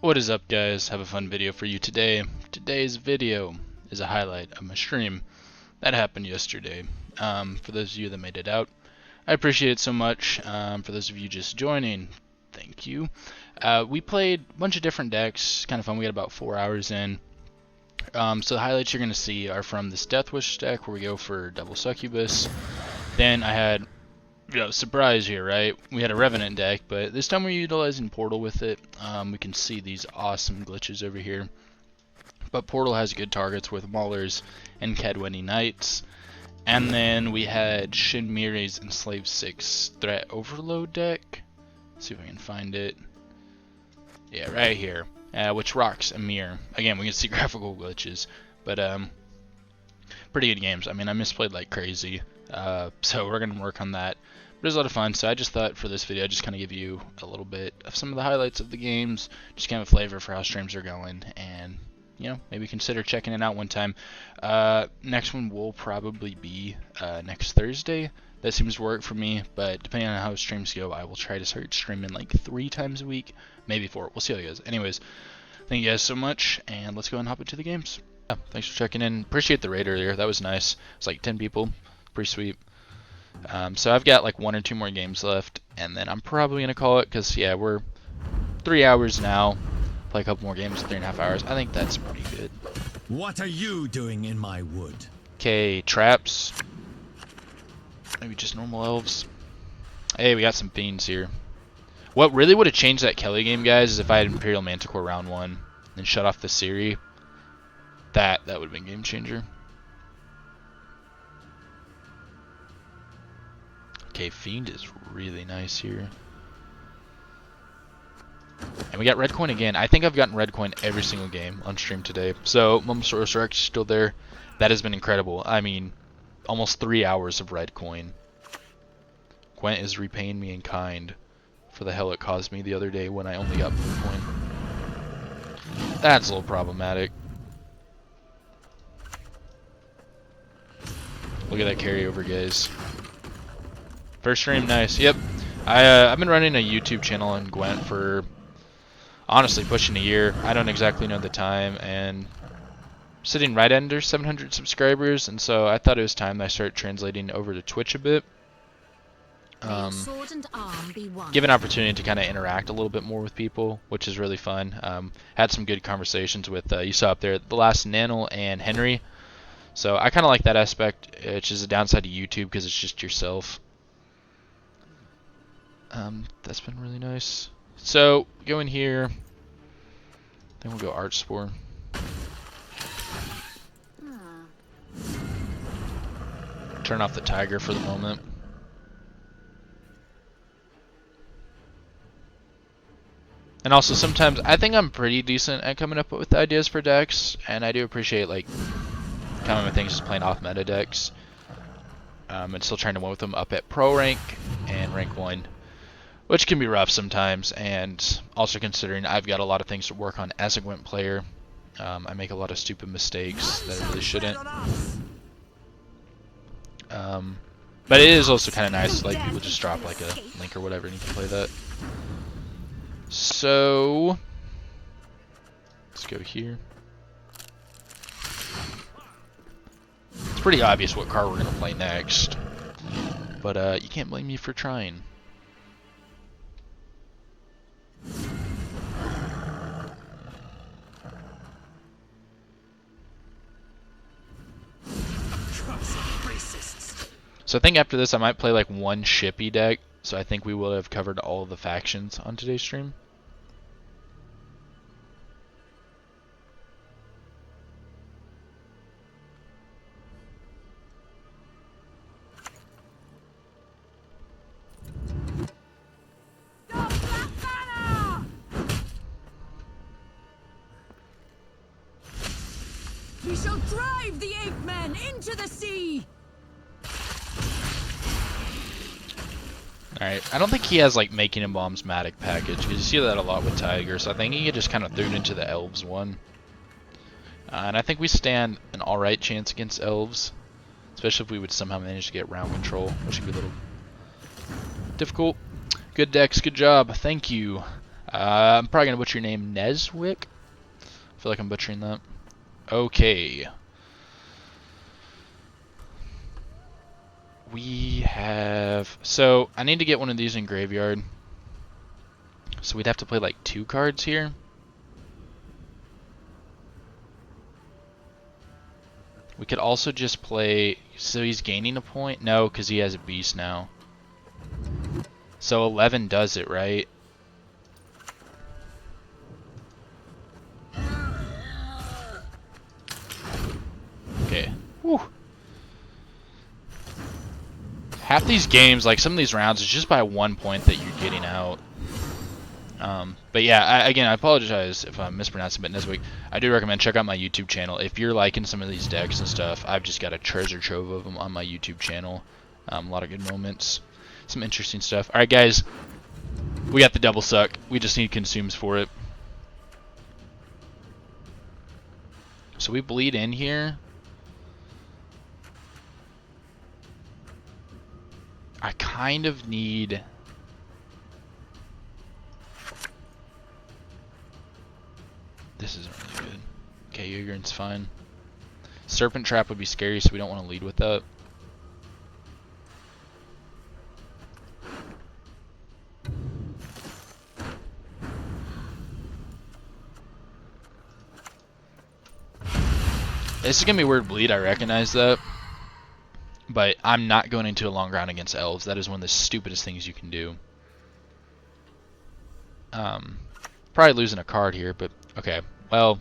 What is up, guys? Have a fun video for you today. Today's video is a highlight of my stream that happened yesterday. For those of you that made it out, I appreciate it so much. For those of you just joining, thank you. We played a bunch of different decks, kind of fun. We got about 4 hours in. So the highlights you're going to see are from this Death Wish deck where we go for double Succubus. Then I had, surprise here, right? We had a Revenant deck, but this time we're utilizing Portal with it. We can see these awesome glitches over here. But Portal has good targets with Maulers and Cadwenny Knights. And then we had Shin Miri's Enslaved 6 Threat Overload deck. Let's see if I can find it. Yeah, right here. Which rocks Amir. Again, we can see graphical glitches. But, pretty good games. I mean, I misplayed like crazy. So we're going to work on that. But it was a lot of fun, so I just thought for this video I'd just kind of give you a little bit of some of the highlights of the games, just kind of a flavor for how streams are going, and, maybe consider checking it out one time. Next one will probably be next Thursday. That seems to work for me, but depending on how streams go, I will try to start streaming like 3 times a week, maybe 4. We'll see how it goes. Anyways, thank you guys so much, and let's go and hop into the games. Yeah, thanks for checking in. Appreciate the raid earlier. That was nice. It's like 10 people. Pretty sweet. So I've got like 1 or 2 more games left, and then I'm probably gonna call it because we're 3 hours now. Play a couple more games, 3.5 hours. I think that's pretty good. What are you doing in my wood? Okay, traps. Maybe just normal elves. Hey, we got some fiends here. What really would have changed that Kelly game, guys, is if I had Imperial Manticore round 1 and shut off the Siri. That would have been game changer. Okay, Fiend is really nice here. And we got red coin again. I think I've gotten red coin every single game on stream today. So, Mumsaurus Rex is still there. That has been incredible. I mean, almost 3 hours of red coin. Gwent is repaying me in kind for the hell it caused me the other day when I only got blue coin. That's a little problematic. Look at that carryover, guys. First stream, nice. Yep. I've been running a YouTube channel on Gwent for, honestly, pushing a year. I don't exactly know the time, and sitting right under 700 subscribers, and so I thought it was time that I started translating over to Twitch a bit. Give an opportunity to kind of interact a little bit more with people, which is really fun. Had some good conversations with, you saw up there, the last Nanel and Henry. So I kind of like that aspect, which is a downside to YouTube because it's just yourself. That's been really nice. So, go in here. Then we'll go Arch Spore. Turn off the Tiger for the moment. And also, sometimes, I think I'm pretty decent at coming up with ideas for decks, and I do appreciate, like, coming with things just playing off meta decks. And still trying to win with them up at Pro rank and rank 1. Which can be rough sometimes, and also considering I've got a lot of things to work on as a Gwent player. I make a lot of stupid mistakes that I really shouldn't. But it is also kind of nice, like people just drop like a link or whatever and you can play that. So, let's go here. It's pretty obvious what card we're going to play next, but you can't blame me for trying. So I think after this I might play like 1 shippy deck, so I think we will have covered all of the factions on today's stream. We shall drive the ape men into the sea! Alright, I don't think he has like Making and Bomb's Matic package, because you see that a lot with Tiger, so I think he just kind of threw it into the Elves one. And I think we stand an alright chance against Elves, especially if we would somehow manage to get round control, which would be a little difficult. Good decks, good job, thank you. I'm probably going to butcher your name, Neswick. I feel like I'm butchering that. Okay. We have... So, I need to get one of these in Graveyard. So we'd have to play like 2 cards here. We could also just play... So he's gaining a point? No, because he has a beast now. So 11 does it, right? Okay. Whew. Half these games, like some of these rounds, is just by 1 point that you're getting out. But yeah, again, I apologize if I'm mispronouncing it this week. I do recommend check out my YouTube channel. If you're liking some of these decks and stuff, I've just got a treasure trove of them on my YouTube channel. A lot of good moments. Some interesting stuff. Alright guys, we got the double suck. We just need consumes for it. So we bleed in here. I kind of need... This isn't really good. Okay, Ugrin's fine. Serpent Trap would be scary, so we don't want to lead with that. This is going to be weird bleed, I recognize that. But I'm not going into a long round against elves. That is one of the stupidest things you can do. Probably losing a card here, but okay. Well,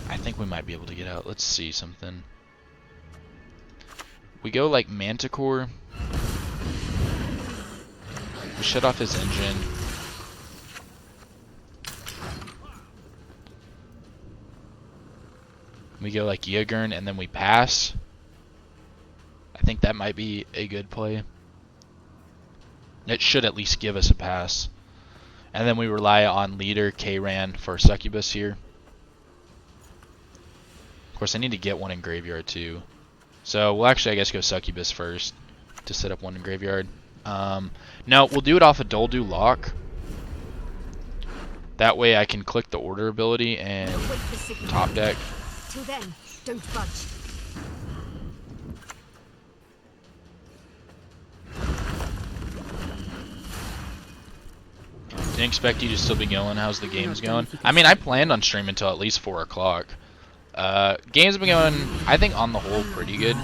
I think we might be able to get out. Let's see something. We go like Manticore. We shut off his engine. We go like Ygern and then we pass. I think that might be a good play. It should at least give us a pass. And then we rely on leader K-Ran for Succubus here. Of course, I need to get one in Graveyard too. So we'll actually, I guess, go Succubus first to set up one in Graveyard. No, we'll do it off a Doldu Lock. That way I can click the order ability and top deck. Till then, don't budge. Didn't expect you to still be going. How's the games going? I mean, I planned on streaming until at least 4 o'clock. Games have been going, I think, on the whole, pretty good.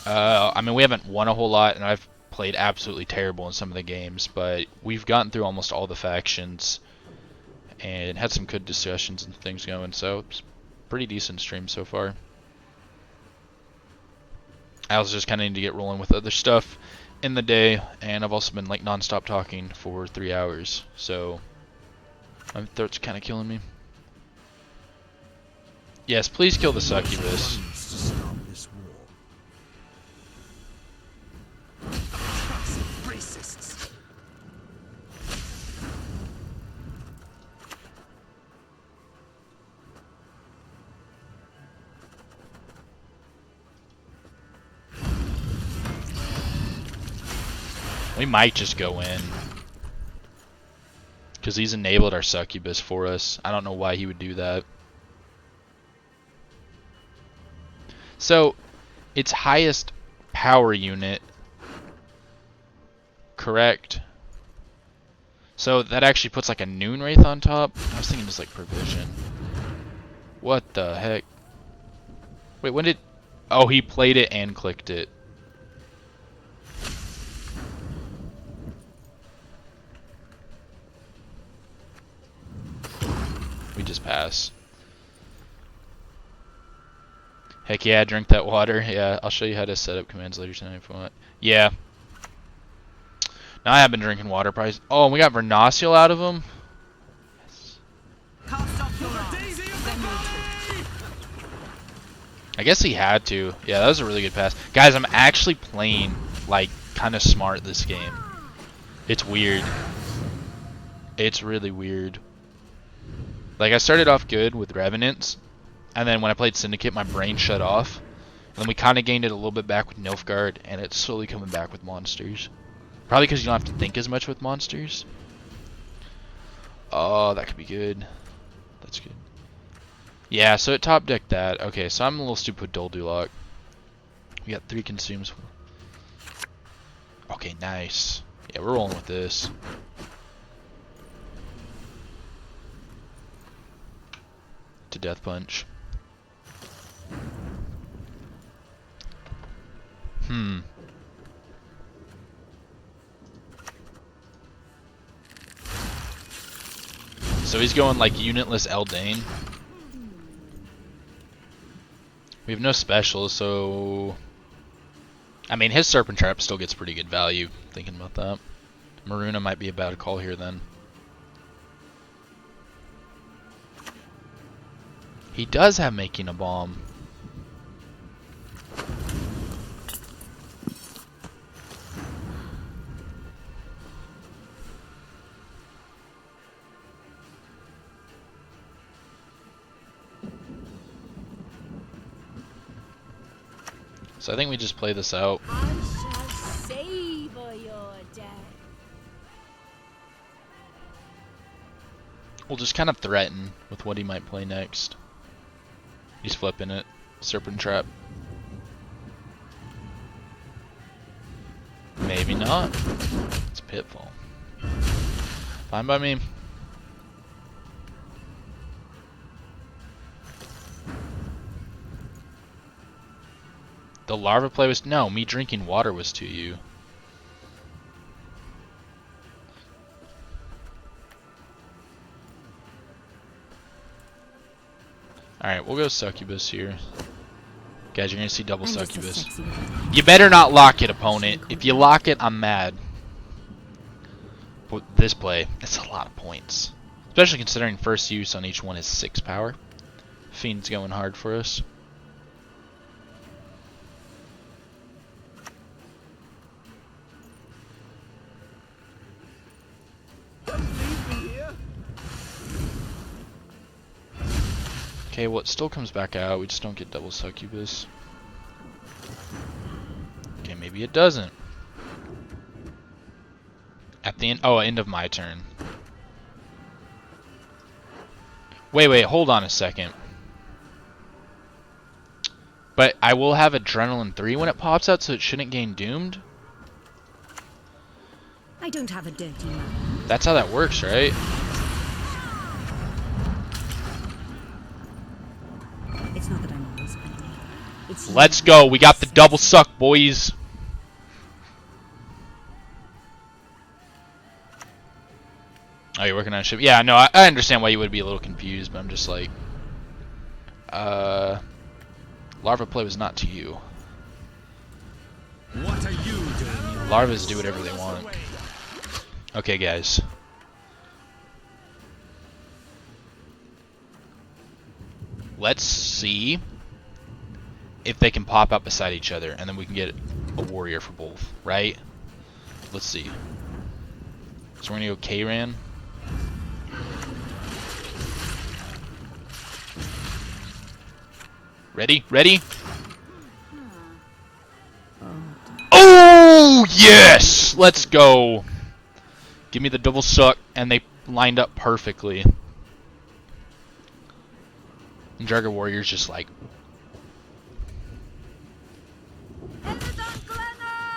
I mean, we haven't won a whole lot, and I've played absolutely terrible in some of the games, but we've gotten through almost all the factions and had some good discussions and things going, so it's pretty decent stream so far. I was just kind of need to get rolling with other stuff in the day, and I've also been like non-stop talking for 3 hours, so my throat's kind of killing me. Yes, please kill the Succubus. We might just go in. Because he's enabled our Succubus for us. I don't know why he would do that. So, its highest power unit. Correct. So that actually puts like a Noon Wraith on top. I was thinking just like Provision. What the heck? Wait, when did... Oh, he played it and clicked it. We just pass. Heck yeah, drink that water. Yeah, I'll show you how to set up commands later tonight if you want. Yeah. Now I have been drinking water. Probably. Oh, and we got Vernacial out of him. Yes. I guess he had to. Yeah, that was a really good pass. Guys, I'm actually playing, like, kind of smart this game. It's weird. It's really weird. Like, I started off good with Revenants, and then when I played Syndicate, my brain shut off. And then we kind of gained it a little bit back with Nilfgaard, and it's slowly coming back with monsters. Probably because you don't have to think as much with monsters. Oh, that could be good. That's good. Yeah, so it top decked that. Okay, so I'm a little stupid with Doldulok. We got 3 consumes. Okay, nice. Yeah, we're rolling with this. To Death Punch. So he's going like unitless Eldane. We have no specials, so I mean his Serpent Trap still gets pretty good value, thinking about that. Maruna might be a bad call here then. He does have Making a Bomb. So I think we just play this out. I shall savor your death. We'll just kind of threaten with what he might play next. He's flipping it. Serpent Trap. Maybe not. It's Pitfall. Fine by me. The larva play was... No, me drinking water was to you. Alright, we'll go Succubus here. Guys, you're gonna see double Succubus. You better not lock it, opponent. If you lock it, I'm mad. But this play, it's a lot of points. Especially considering first use on each one is 6 power. Fiend's going hard for us. Okay, well it still comes back out, we just don't get double Succubus. Okay, maybe it doesn't. At the end, oh, end of my turn. Wait, hold on a second. But I will have Adrenaline 3 when it pops out, so it shouldn't gain Doomed? I don't have a dirty mind. That's how that works, right? It's not that I'm always angry. It's Let's go, we got the double suck, boys! Oh, you're working on a ship? Yeah, no, I understand why you would be a little confused, but I'm just like... Larva play was not to you. What are you doing? Larvas do whatever they want. Okay, guys. Let's see if they can pop out beside each other, and then we can get a warrior for both, right? Let's see. So we're gonna go K-Ran. Ready? Ready? Oh, yes! Let's go. Give me the double suck, and they lined up perfectly. And Dragon Warrior's just like...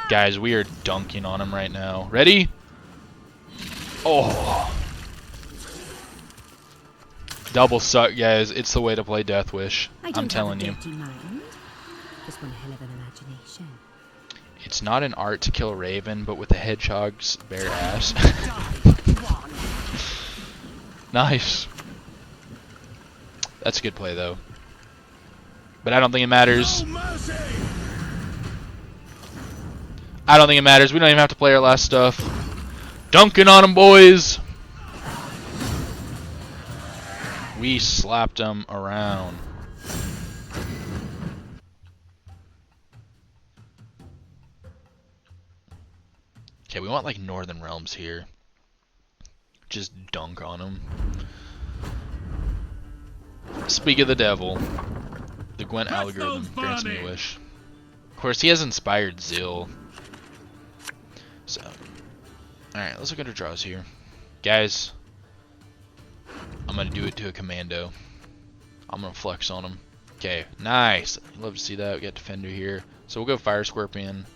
Guys, we are dunking on him right now. Ready? Oh. Double suck, guys. It's the way to play Death Wish. I'm telling you. Just one hell of an imagination. It's not an art to kill a raven, but with a hedgehog's bare ass. Nice. That's a good play, though. But I don't think it matters. I don't think it matters. We don't even have to play our last stuff. Dunking on them, boys. We slapped them around. Okay, we want like Northern Realms here. Just dunk on them. Speak of the devil. The Gwent algorithm grants me a wish. Of course, he has inspired zeal. So, alright, let's look at our draws here. Guys, I'm going to do it to a commando. I'm going to flex on him. Okay, nice. Love to see that. We got defender here. So we'll go Fire Scorpion.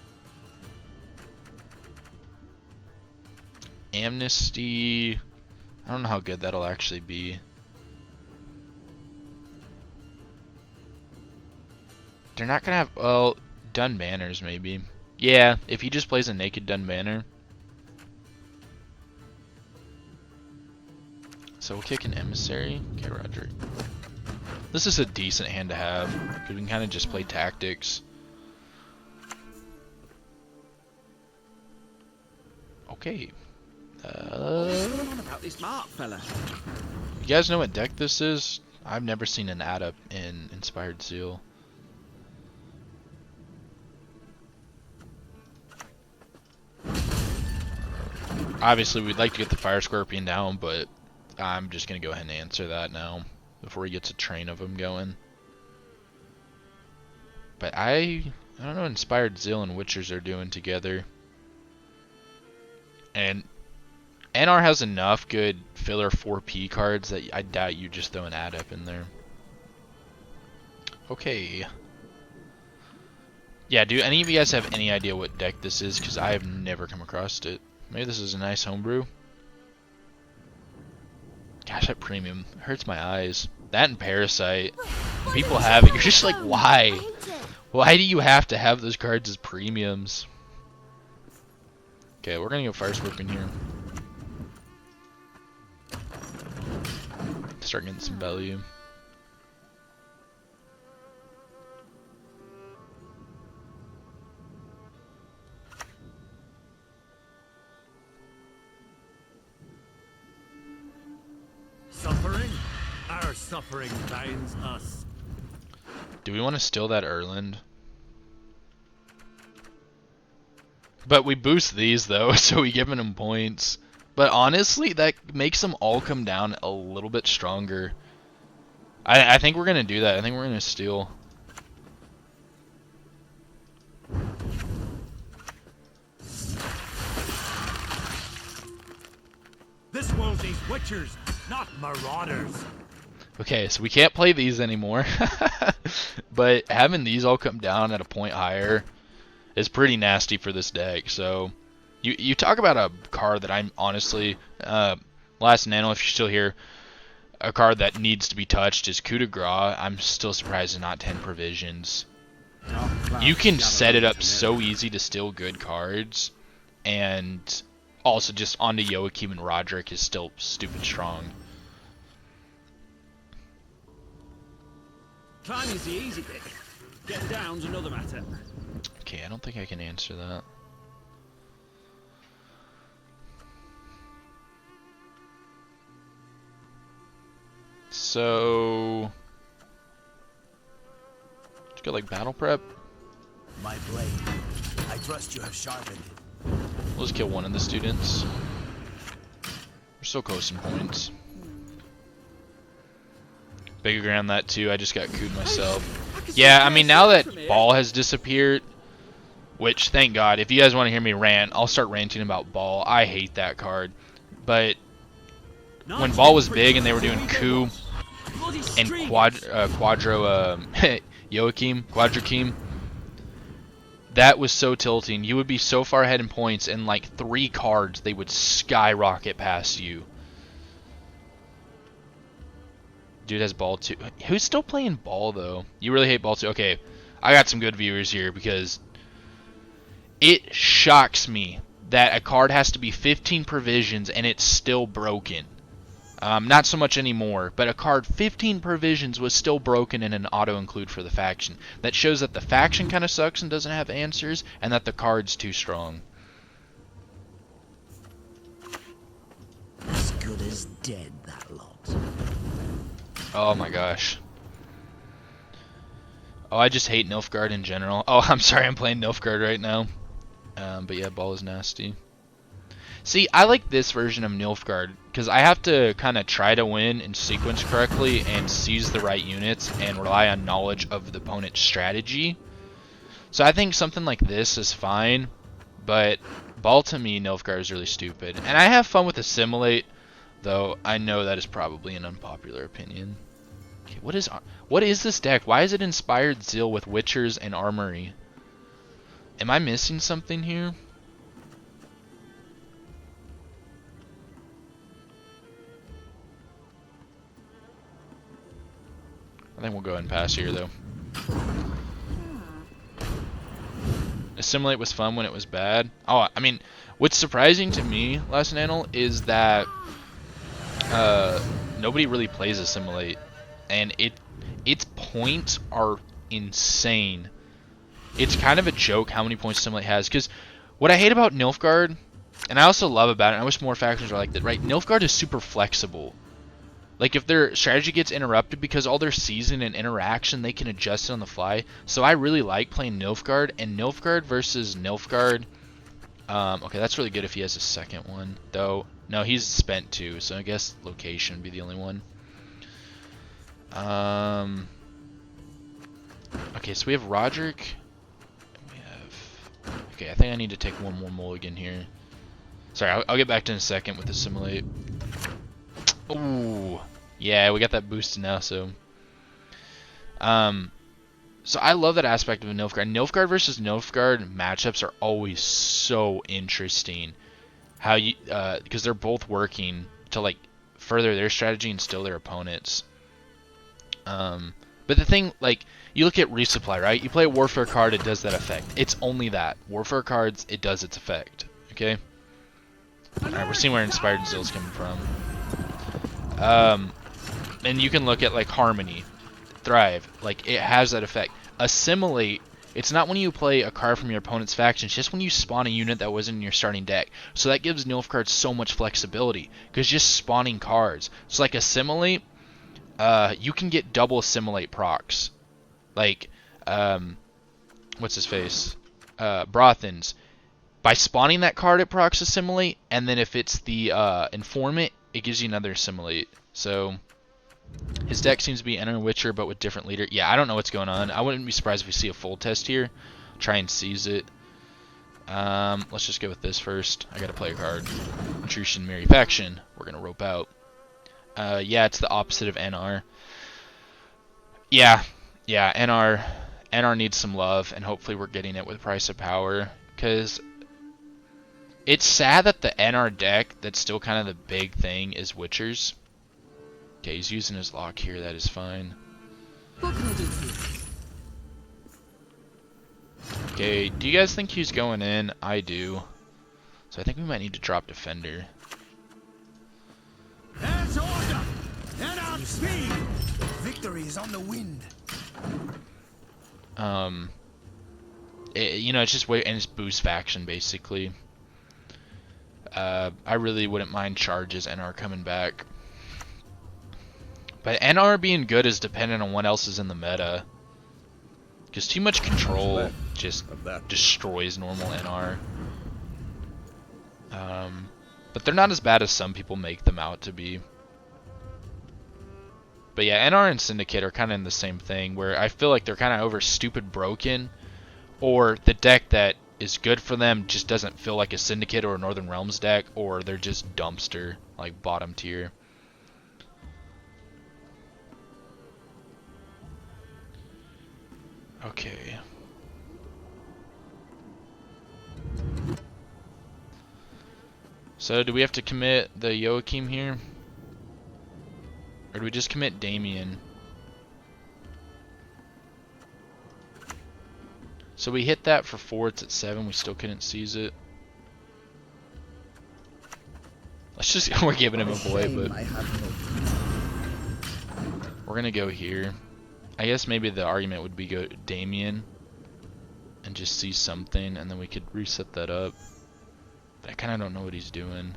Amnesty. I don't know how good that'll actually be. They're not going to have, well, Dun Banners maybe. Yeah, if he just plays a naked Dun Banner. So we'll kick an Emissary. Okay, roger. This is a decent hand to have, because we can kind of just play tactics. Okay. About this Mark fella. You guys know what deck this is? I've never seen an add up in Inspired Zeal. Obviously, we'd like to get the Fire Scorpion down, but I'm just going to go ahead and answer that now before he gets a train of them going. But I don't know what Inspired Zeal and Witchers are doing together. And NR has enough good filler 4P cards that I doubt you just throw an add up in there. Okay. Yeah, do any of you guys have any idea what deck this is? Because I have never come across it. Maybe this is a nice homebrew. Gosh, that premium hurts my eyes. That and Parasite. People have it. You're just like, why? Why do you have to have those cards as premiums? Okay, we're gonna go Fire Scorpion here. Start getting some value. Suffering? Our suffering binds us. Do we want to steal that Erland? But we boost these though, so we giving them points. But honestly, that makes them all come down a little bit stronger. I think we're gonna do that. I think we're gonna steal. This world needs witchers, not marauders. Okay, so we can't play these anymore. But having these all come down at a point higher is pretty nasty for this deck. So you talk about a card that I'm honestly, last Nano, if you're still here, a card that needs to be touched is Coup de Grace. I'm still surprised it's not 10 provisions. You can set it up so easy to steal good cards, and also just onto Joachim and Roderick is still stupid strong. Climbing's the easy bit. Getting down's another matter. Okay, I don't think I can answer that. So, let's go like battle prep. My blade. I trust you have sharpened it. We'll just kill one of the students. We're still close in points. Bigger ground that too. I just got cooed myself. Yeah, I mean now that Ball has disappeared, which thank God. If you guys want to hear me rant, I'll start ranting about Ball. I hate that card. But when Ball was big and they were doing coup and Quadrokim, that was so tilting. You would be so far ahead in points, and like 3 cards, they would skyrocket past you. Dude has Ball too. Who's still playing Ball though? You really hate Ball too? Okay, I got some good viewers here because it shocks me that a card has to be 15 provisions and it's still broken. Not so much anymore, but a card 15 provisions was still broken in an auto-include for the faction. That shows that the faction kind of sucks and doesn't have answers, and that the card's too strong. As good as dead, that lot. Oh my gosh. Oh, I just hate Nilfgaard in general. Oh, I'm sorry, I'm playing Nilfgaard right now. But yeah, Ball is nasty. See, I like this version of Nilfgaard because I have to kind of try to win and sequence correctly and seize the right units and rely on knowledge of the opponent's strategy. So I think something like this is fine, but Ball to me, Nilfgaard is really stupid. And I have fun with Assimilate, though I know that is probably an unpopular opinion. Okay, what is this deck? Why is it Inspired Zeal with Witchers and Armory? Am I missing something here? I think we'll go ahead and pass here, though. Assimilate was fun when it was bad. Oh, I mean, what's surprising to me, Last Nanel, is that nobody really plays Assimilate, and its points are insane. It's kind of a joke how many points Assimilate has, because what I hate about Nilfgaard, and I also love about it, and I wish more factions were like that, right? Nilfgaard is super flexible. Like, if their strategy gets interrupted because all their season and interaction, they can adjust it on the fly. So I really like playing Nilfgaard, and Nilfgaard versus Nilfgaard. Okay, that's really good if he has a second one, though. No, he's spent two, so I guess location would be the only one. Okay, so we have Roderick. Okay, I think I need to take one more mulligan here. Sorry, I'll get back to it in a second with Assimilate. Ooh, yeah, we got that boosted now, so. So I love that aspect of a Nilfgaard. Nilfgaard versus Nilfgaard matchups are always so interesting. How you, because they're both working to like further their strategy and still their opponents. But the thing, like, you look at resupply, right? You play a warfare card, it does that effect. It's only that. Warfare cards, it does its effect. Okay? Alright, we're seeing where Inspired Zeal is coming from. And you can look at, like, Harmony, Thrive. Like, it has that effect. Assimilate, it's not when you play a card from your opponent's faction, it's just when you spawn a unit that wasn't in your starting deck. So that gives Nilfgaard so much flexibility, because just spawning cards. So, like, Assimilate, you can get double Assimilate procs. Like, what's his face? Brothans. By spawning that card, it procs Assimilate, and then if it's the Informant, it gives you another Assimilate. So, his deck seems to be Enter Witcher, but with different leader. Yeah, I don't know what's going on. I wouldn't be surprised if we see a full test here. Try and seize it. Let's just go with this first. I gotta play a card. Intrusion, Merry Faction. We're gonna rope out. Yeah, it's the opposite of NR. Yeah, NR needs some love, and hopefully we're getting it with Price of Power, because it's sad that the NR deck that's still kind of the big thing is Witchers. Okay, he's using his lock here, that is fine. What can I do for you? Okay, do you guys think he's going in? I do. So I think we might need to drop Defender. There's order! And our speed! Victory is on the wind. You know, it's just and it's boost faction basically. I really wouldn't mind charges NR coming back, but NR being good is dependent on what else is in the meta. Because too much control just destroys normal NR. But they're not as bad as some people make them out to be. But yeah, NR and Syndicate are kind of in the same thing, where I feel like they're kind of over stupid broken, or the deck that is good for them just doesn't feel like a Syndicate or a Northern Realms deck, or they're just dumpster, like bottom tier. Okay. So do we have to commit the Joachim here? Or do we just commit Damien? So we hit that for 4, it's at 7, we still couldn't seize it. Let's just, we're giving him a boy, but we're gonna go here. I guess maybe the argument would be go Damien and just see something, and then we could reset that up. But I kinda don't know what he's doing.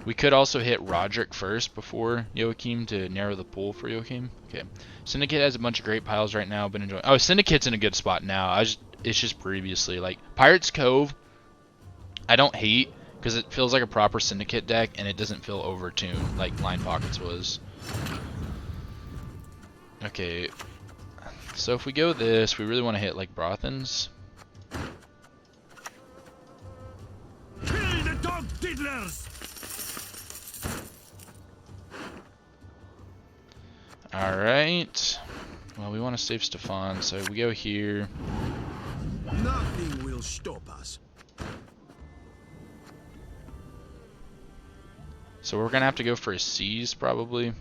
We could also hit Roderick first before Joachim to narrow the pool for Joachim. Okay. Syndicate has a bunch of great piles right now. Been enjoying. Oh, Syndicate's in a good spot now. It's just previously like Pirates Cove. I don't hate because it feels like a proper Syndicate deck and it doesn't feel overtuned like Line Pockets was. Okay. So if we go this, we really want to hit like Brothans. Kill the dog diddlers! Alright. Well, we want to save Stefan, so we go here. Nothing will stop us. So we're going to have to go for a seize, probably.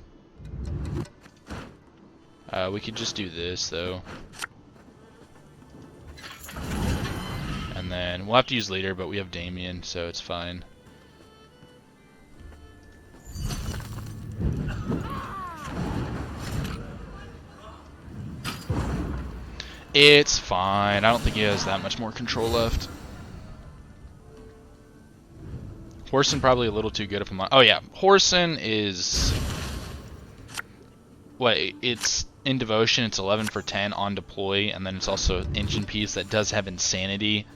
We could just do this, though. And then we'll have to use leader, but we have Damien, so it's fine. It's fine. I don't think he has that much more control left. Horson probably a little too good if I'm on. Oh yeah, Horson is what? It's in devotion. It's 11 for 10 on deploy, and then it's also engine piece that does have insanity,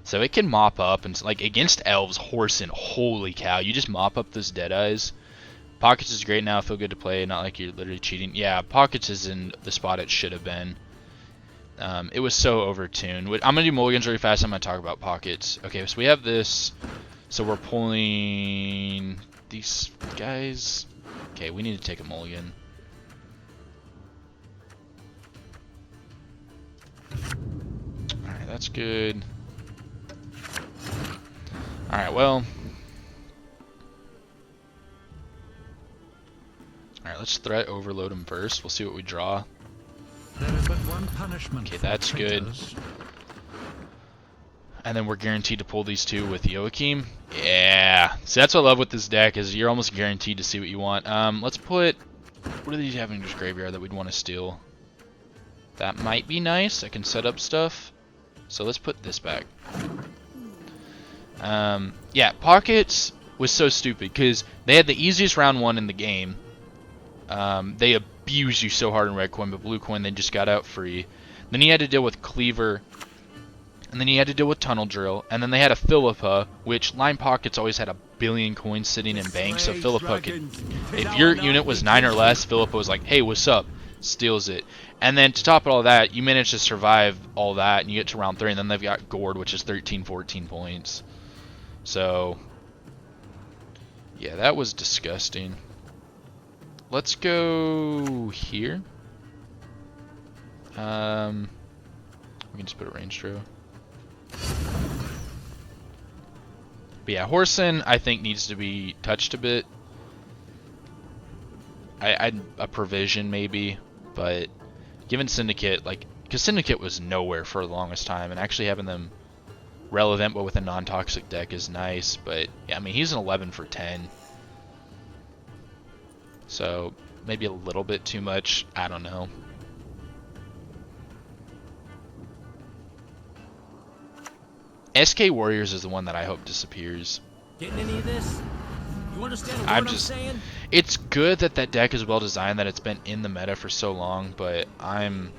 so it can mop up and like against elves. Horson, holy cow! You just mop up those dead eyes. Pockets is great now. Feel good to play. Not like you're literally cheating. Yeah, Pockets is in the spot it should have been. It was so overtuned. I'm gonna do mulligans really fast. I'm gonna talk about Pockets. Okay, so we have this. So we're pulling these guys. Okay, we need to take a mulligan. Alright, that's good. Alright, well. Alright, let's threat overload him first. We'll see what we draw. There is but one punishment. Okay, that's good. And then we're guaranteed to pull these two with Joachim. Yeah. See, that's what I love with this deck is you're almost guaranteed to see what you want. Let's put... What do these have in this graveyard that we'd want to steal? That might be nice. I can set up stuff. So let's put this back. Yeah, Pockets was so stupid because they had the easiest round one in the game. They abused you so hard in red coin, but blue coin they just got out free. Then he had to deal with Cleaver. And then he had to deal with Tunnel Drill, and then they had a Philippa, which Line Pockets always had a billion coins sitting in bank, so Philippa could... If your unit was 9 or less, Philippa was like, hey, what's up? Steals it. And then to top all that, you manage to survive all that, and you get to round 3, and then they've got Gourd, which is 13, 14 points. So... yeah, that was disgusting. Let's go here. We can just put a range throw. But yeah, Horson I think needs to be touched a bit. I'd a provision maybe, but given Syndicate, like, because Syndicate was nowhere for the longest time, and actually having them relevant but with a non-toxic deck is nice. But yeah, I mean he's an 11 for 10, so maybe a little bit too much. I don't know. SK Warriors is the one that I hope disappears. Getting any of this? You understand what I'm I'm saying? It's good that that deck is well designed, that it's been in the meta for so long, but I'm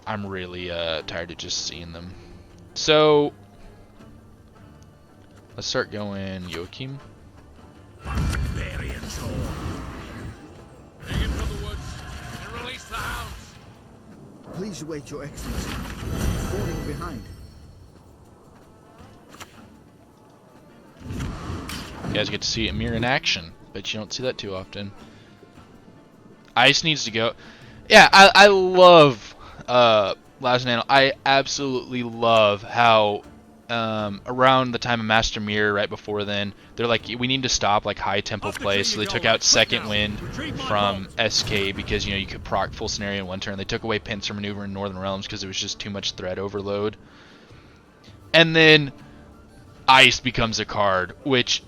really tired of just seeing them. So let's start going Joachim. Bury it all. Bring him to the woods and release the hounds. Please wait, Your Excellency. Falling behind. You guys get to see Amir in action, but you don't see that too often. Ice needs to go. Yeah, I love Last Nano. I absolutely love how around the time of Master Mirror, right before then, they're like, we need to stop like high tempo play, so they took out Second Wind from SK because you could proc full scenario in one turn. They took away Pincer Maneuver in Northern Realms because it was just too much threat overload. And then Ice becomes a card, which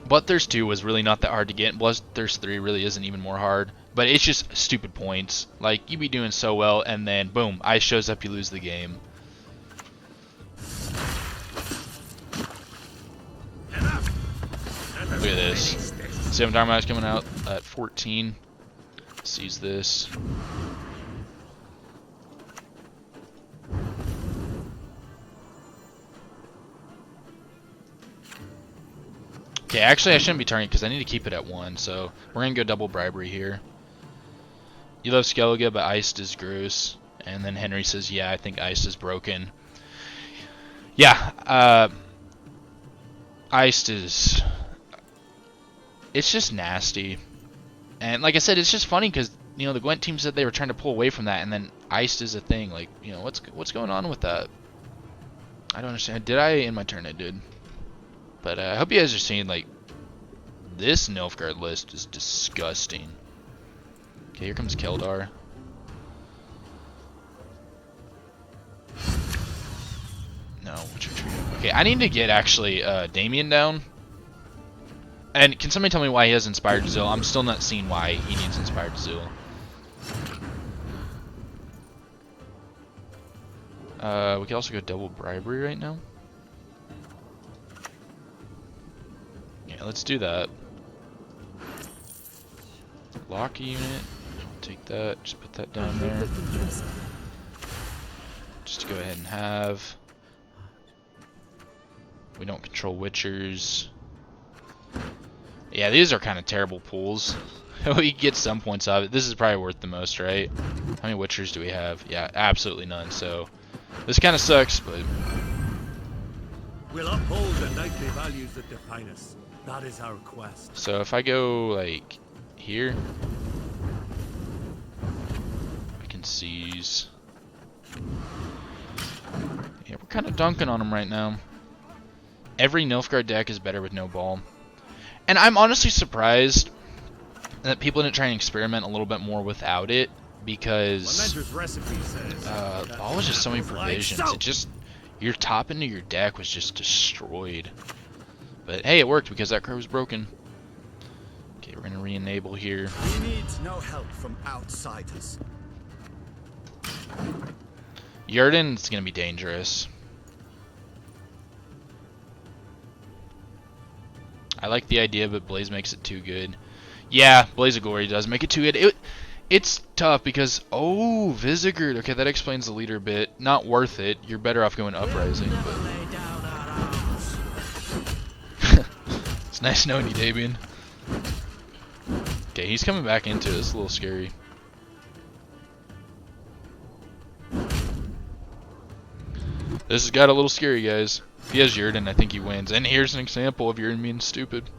Bloodthirst 2 was really not that hard to get. Bloodthirst 3 really isn't even more hard, but it's just stupid points. Like, you be doing so well, and then boom, Ice shows up, you lose the game. Look at this. See what I'm talking about? It's coming out at 14. Sees this. Okay, actually I shouldn't be targeting because I need to keep it at 1, so we're going to go double bribery here. You love Skellige, but iced is gross. And then Henry says, yeah, I think iced is broken. Yeah, iced is... It's just nasty. And like I said, it's just funny because, you know, the Gwent team said they were trying to pull away from that, and then iced is a thing. Like, you know, what's going on with that? I don't understand. Did I? In my turn I did. But I hope you guys are seeing, like, this Nilfgaard list is disgusting. Okay, here comes Keldar. No, which retreat? Okay, I need to get, actually, Damien down. And can somebody tell me why he has Inspired Zeal? I'm still not seeing why he needs Inspired Zeal. We could also go double bribery right now. Yeah, let's do that. Lock unit. I'll take that. Just put that down there. Just to go ahead and have. We don't control Witchers. Yeah, these are kind of terrible pools. We get some points out of it. This is probably worth the most, right? How many Witchers do we have? Yeah, absolutely none. So this kind of sucks, but We'll uphold the knightly values that define us. That is our quest. so if I go like here, I can seize. Yeah, we're kind of dunking on them right now. Every Nilfgaard deck is better with no ball. And I'm honestly surprised that people didn't try and experiment a little bit more without it, because ball was just so many provisions. It just, your top end of your deck was just destroyed. But hey, it worked because that card was broken. Okay, we're gonna re-enable here. We need no help from outsiders. Yurden's gonna be dangerous. I like the idea, but Blaze makes it too good. Yeah, Blaze of Glory does make it too good. It's tough because, oh, Visigurd. Okay, that explains the leader a bit. Not worth it. You're better off going Uprising. But it's nice knowing you, Dabian. Okay, he's coming back into it. It's a little scary. This has got a little scary, guys. If he has Yurden, I think he wins. And here's an example of Yurden being stupid.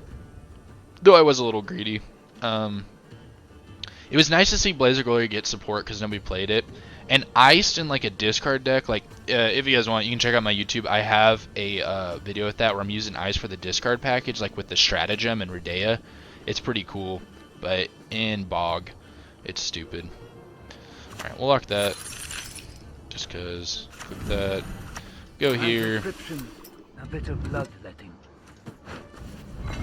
Though I was a little greedy. It was nice to see Blazer Glory get support because nobody played it. And iced in like a discard deck, like if you guys want, you can check out my YouTube. I have a video with that where I'm using ice for the discard package, like with the stratagem and Redea. It's pretty cool, but in Bog, it's stupid. Alright, we'll lock that. Just because. Click that. Go here. A bit of bloodletting.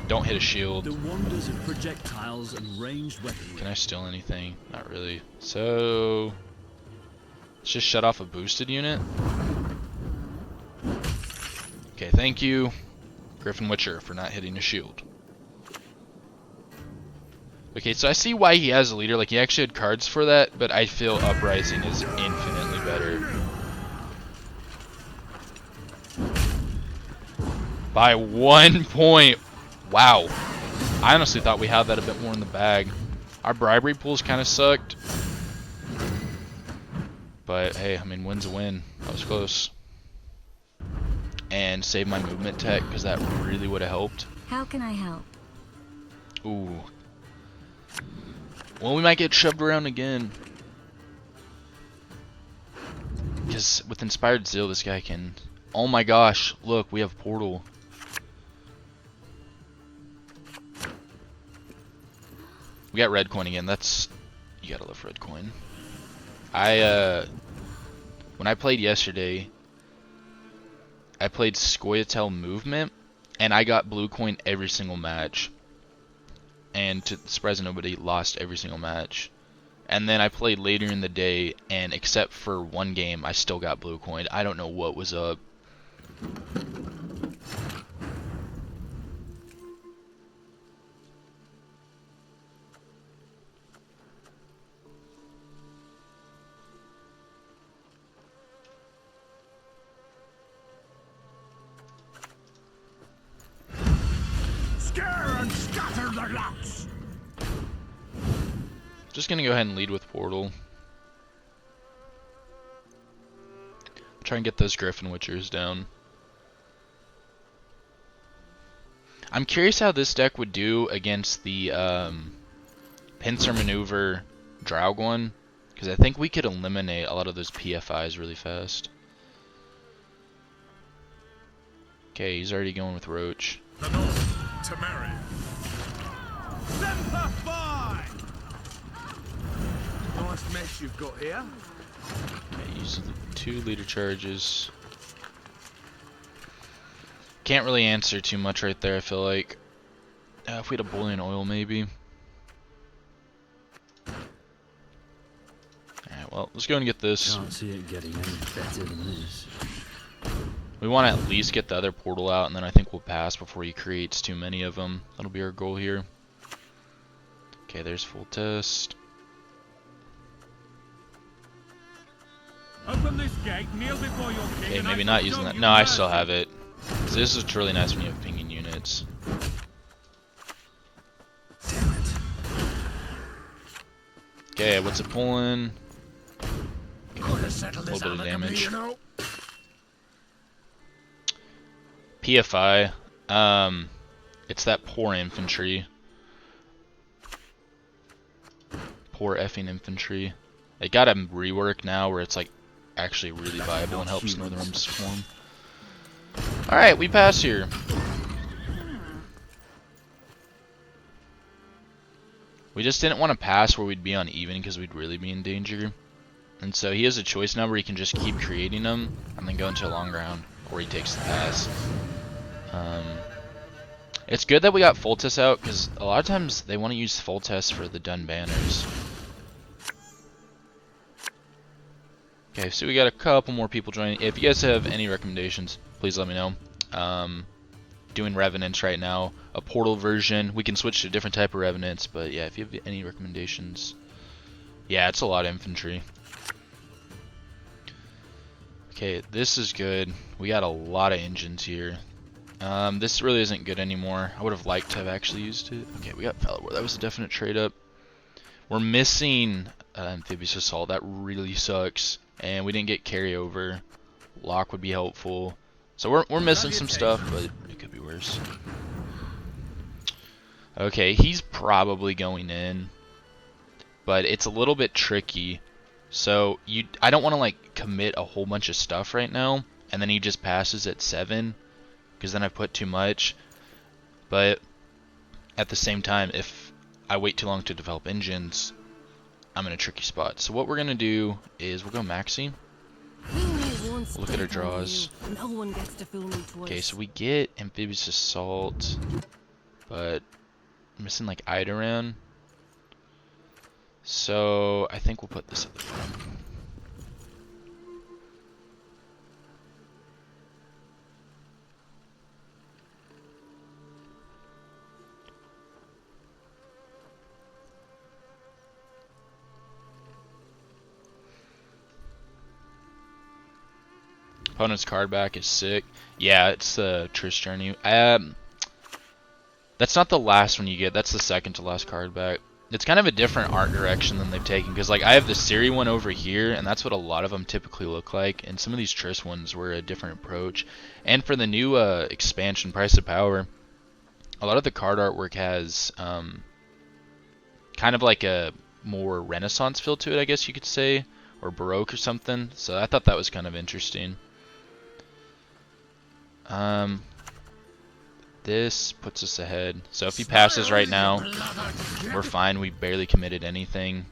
Don't hit a shield. The wonders of projectiles and ranged weaponry. Can I steal anything? Not really. So let's just shut off a boosted unit. Okay, thank you, Griffin Witcher, for not hitting a shield. Okay, so I see why he has a leader. Like, he actually had cards for that, but I feel Uprising is infinitely better. By 1 point. Wow. I honestly thought we had that a bit more in the bag. Our bribery pools kind of sucked. But hey, I mean, win's a win. That was close. And save my movement tech, because that really would have helped. How can I help? Ooh. Well, we might get shoved around again. Because with Inspired Zeal, this guy can... Oh my gosh, look, we have Portal. We got red coin again. That's, you gotta love red coin. When I played yesterday, I played Scoia'tael movement, and I got blue coin every single match. And to the surprise of nobody, lost every single match. And then I played later in the day, and except for one game, I still got blue coin. I don't know what was up. Scare and scatter the lots! Just gonna go ahead and lead with portal. Try and get those Griffin Witchers down. I'm curious how this deck would do against the pincer maneuver Draug one, because I think we could eliminate a lot of those PFIs really fast. Okay, he's already going with Roach. The North, Temeri. Semper Fi! Nice mess you've got here. Okay, use 2 leader charges. Can't really answer too much right there, I feel like. If we had a Bullion Oil, maybe. Alright, well, let's go and get this. Can't see it getting any better than this. We want to at least get the other portal out, and then I think we'll pass before he creates too many of them. That'll be our goal here. Okay, there's full test. Open this gate, kneel before your king. Okay, and maybe I not shall using show that. you No, I mercy. still have it. So this is really nice when you have pinging units. Damn it. Okay, what's it pulling? Could have settled A this little bit of amicably, damage. you know. PFI. It's that poor infantry. Poor effing infantry. It got a rework now where it's like actually really viable and helps Northern Realms form. Alright, we pass here. We just didn't want to pass where we'd be uneven because we'd really be in danger. And so he has a choice now where he can just keep creating them and then go into a long round, or he takes the pass. It's good that we got Foltest out, because a lot of times they want to use Foltest for the done banners. Okay, so we got a couple more people joining. If you guys have any recommendations, please let me know. Doing Revenants right now, a portal version. We can switch to a different type of Revenants, but yeah, if you have any recommendations. Yeah, it's a lot of infantry. Okay, this is good. We got a lot of engines here. This really isn't good anymore. I would have liked to have actually used it. Okay, we got Fellow War. That was a definite trade up. We're missing Amphibious Assault. That really sucks. And we didn't get carryover. Lock would be helpful. So we're missing some stuff, but it could be worse. Okay, he's probably going in, but it's a little bit tricky. So I don't want to like commit a whole bunch of stuff right now, and then he just passes at 7. Because then I put too much. But at the same time, if I wait too long to develop engines, I'm in a tricky spot. So what we're going to do is we'll go maxi. Look at our draws. No one gets to fool me twice. Okay, so we get Amphibious Assault, but I'm missing like Idaran. So I think we'll put this at the front. Opponent's card back is sick. Yeah, it's the Trish Journey. That's not the last one you get. That's the second to last card back. It's kind of a different art direction than they've taken. Because like I have the Siri one over here, and that's what a lot of them typically look like. And some of these Trish ones were a different approach. And for the new expansion, Price of Power, a lot of the card artwork has kind of like a more Renaissance feel to it, I guess you could say. Or Baroque or something. So I thought that was kind of interesting. This puts us ahead. So if he passes right now, we're fine. We barely committed anything.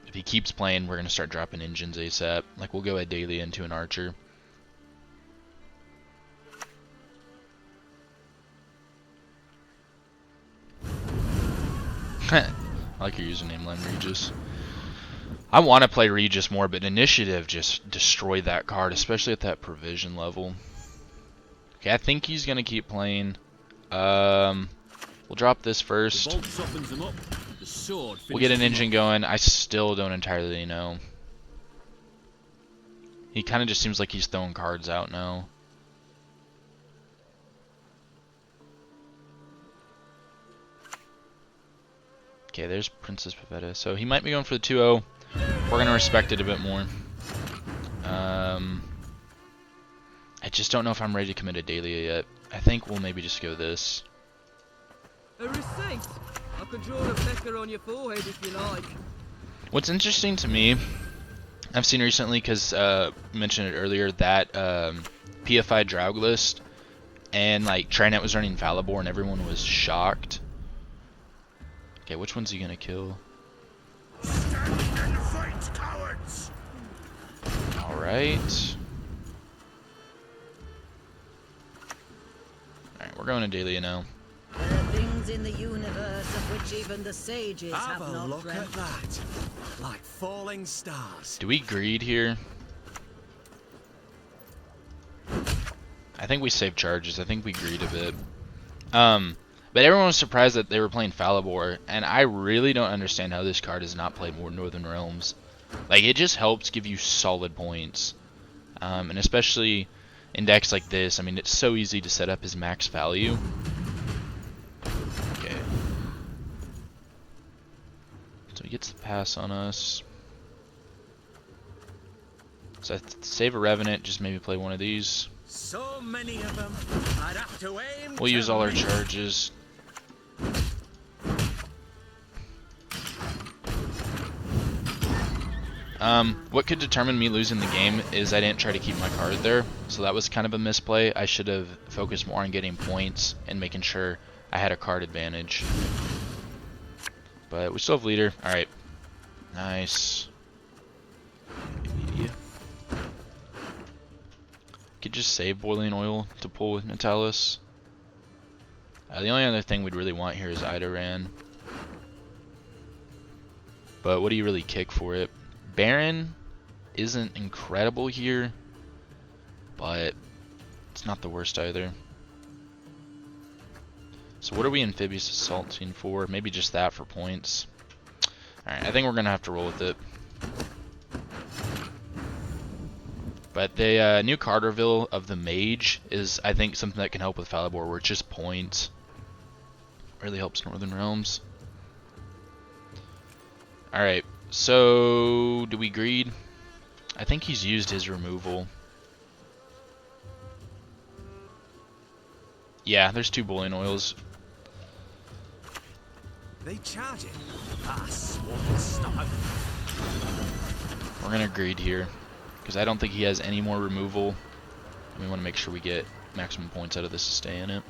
If he keeps playing, we're going to start dropping engines ASAP. Like, we'll go a daily into an archer. I like your username, Len Regis. I want to play Regis more, but Initiative just destroyed that card, especially at that provision level. Okay, I think he's going to keep playing. We'll drop this first. The bolt softens them up. The sword We'll get an finishes them engine going. I still don't entirely know. He kind of just seems like he's throwing cards out now. Okay, there's Princess Pavetta. So he might be going for the 2-0. We're going to respect it a bit more. I just don't know if I'm ready to commit a Dahlia yet. I think we'll maybe just go this. A receipt? I can draw a pecker on your forehead if you like. What's interesting to me, I've seen recently, because mentioned it earlier, that PFI Draug list, and like Trinet was running Falibor and everyone was shocked. Okay, which one's he gonna kill? Stand and fight, cowards! Alright. Alright, we're going to Dahlia now. There are things in the universe of which even the sages Have have a not look dreamt. at that. Like falling stars. Do we greed here? I think we save charges. I think we greed a bit. But everyone was surprised that they were playing Falibor, and I really don't understand how this card has not played more Northern Realms. Like, it just helps give you solid points. And especially in decks like this, I mean, it's so easy to set up his max value. Okay. So he gets the pass on us. So I save a Revenant, just maybe play one of these. So many of them. I'd have to aim. We'll use all our charges. What could determine me losing the game is I didn't try to keep my card there, so that was kind of a misplay. I should have focused more on getting points and making sure I had a card advantage. But we still have leader. Alright. Nice. Yeah. Could just save Boiling Oil to pull with Natalis. The only other thing we'd really want here is Idoran. But what do you really kick for it? Baron isn't incredible here, but it's not the worst either. So what are we Amphibious Assaulting for? Maybe just that for points. Alright, I think we're going to have to roll with it. But the new card reveal of the Mage is, I think, something that can help with Falibor, where it's just points. Really helps Northern Realms. Alright, so do we greed? I think he's used his removal. Yeah, there's 2 Boiling Oils. They charge it. Ah, swamp stuff. We're gonna greed here, because I don't think he has any more removal. And we want to make sure we get maximum points out of this to stay in it.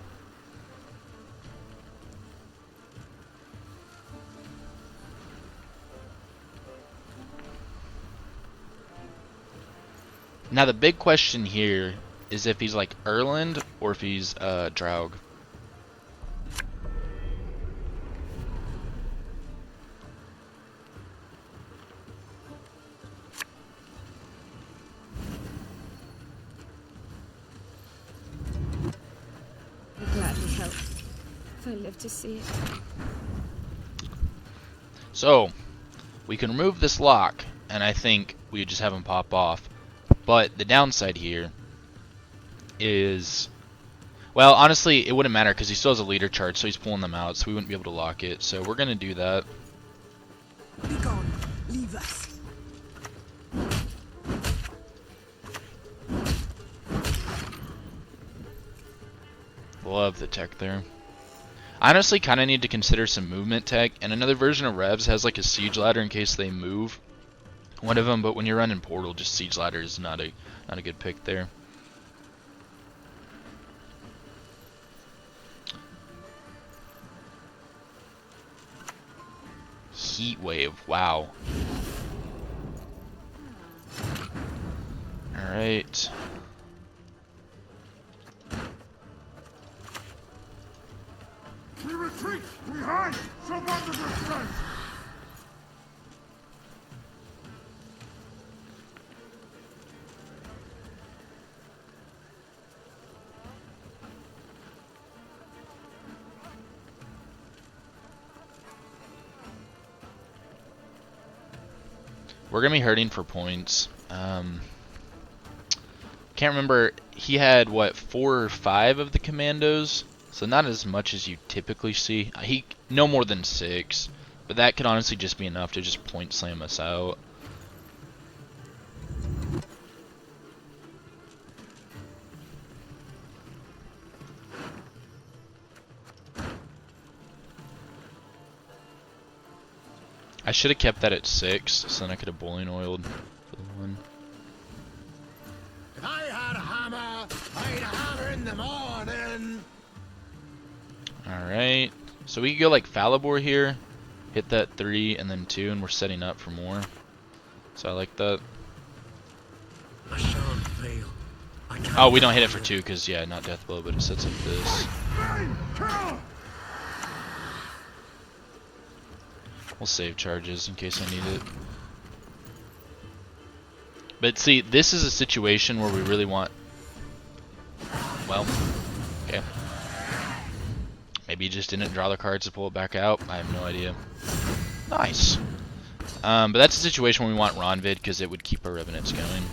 Now the big question here is if he's like Erland or if he's Draug. I'll gladly help if I live to see it. So we can remove this lock, and I think we just have him pop off. But the downside here is, well, honestly, it wouldn't matter because he still has a leader charge, so he's pulling them out, so we wouldn't be able to lock it. So we're going to do that. Be gone. Leave us. Love the tech there. I honestly kind of need to consider some movement tech, and another version of Revs has like a siege ladder in case they move. One of them, but when you're running Portal, just siege ladder is not a good pick there. Heat wave, wow. All right. We retreat! We hide! Surrender the strength! We're gonna be hurting for points. Can't remember. He had what, 4 or 5 of the commandos, so not as much as you typically see. He no more than 6. But that could honestly just be enough to just point slam us out. I should have kept that at 6, so then I could have bowling oiled for the 1. If I had a hammer, I'd hammer in the morning. Alright, so we could go like Falibor here, hit that 3 and then 2, and we're setting up for more. So I like that. I shan't fail. I can't Oh, we don't hit it for 2 because, yeah, not death blow, but it sets up this. We'll save charges in case I need it. But see, this is a situation where we really want... Well, okay. Maybe he just didn't draw the cards to pull it back out. I have no idea. Nice. But that's a situation where we want Ronvid because it would keep our Revenants going.